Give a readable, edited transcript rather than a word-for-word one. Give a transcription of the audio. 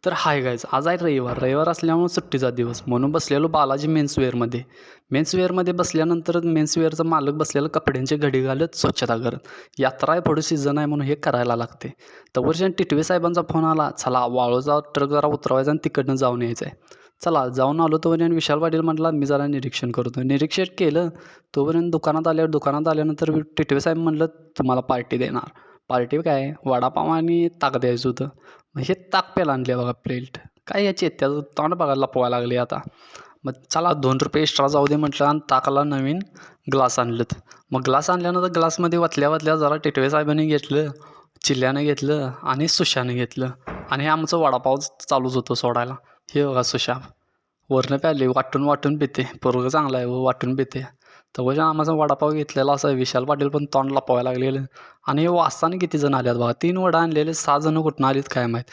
तर hi guys, आज आहे रविवार. रविवार असल्यामुळे सुट्टीचा दिवस म्हणून बसलेलो बालाजी मेन्सवेअरमध्ये. मेन्सवेअरमध्ये बसल्यानंतर मेन्सवेअरचा मालक बसलेला कपड्यांची घडी घालत स्वच्छता करत. यात्रा आहे, पुढे सीझन आहे म्हणून हे करायला लागते. तोपर्यंत टिटवे साहेबांचा फोन आला, चला वाळूचा ट्रक जरा उतरवायचा आणि तिकडनं जाऊन यायचं आहे. चला जाऊन आलो. तोपर्यंत विशाल पाटील म्हटला मी जरा निरीक्षण करतो. निरीक्षण केलं. तोपर्यंत दुकानात आल्यानंतर टिटवे साहेब म्हणलं तुम्हाला पार्टी देणार. पार्टी काय वडापाव आणि ताक द्यायचं होतं. मग हे ताक प्यायला आणले बघा प्लेट. काय याची त्याचं तोंड बघायला लपवायला लागले आता. मग चला ₹2 एक्स्ट्रा जाऊ दे म्हटलं आणि ताकाला नवीन ग्लास आणलेत. मग ग्लास आणल्यानंतर ग्लासमध्ये वतल्या जरा टिटवे साहेबांनी घेतलं, चिल्ल्यानं घेतलं आणि सुशानं घेतलं आणि हे आमचं वडापाव चालूच होतं सोडायला. हे बघा सुशा वरनं प्यायले वाटून पिते. पोरगं चांगलं आहे वाटून पिते. तवच्या आम्हाला वडापाव घेतलेला असं विशाल पाटील पण तोंड लपवायला लागलेलं आणि हे वाचताना किती जण आल्यात बघा. 3 वडा आणलेले 6 जण कुठून आलीत काय माहीत.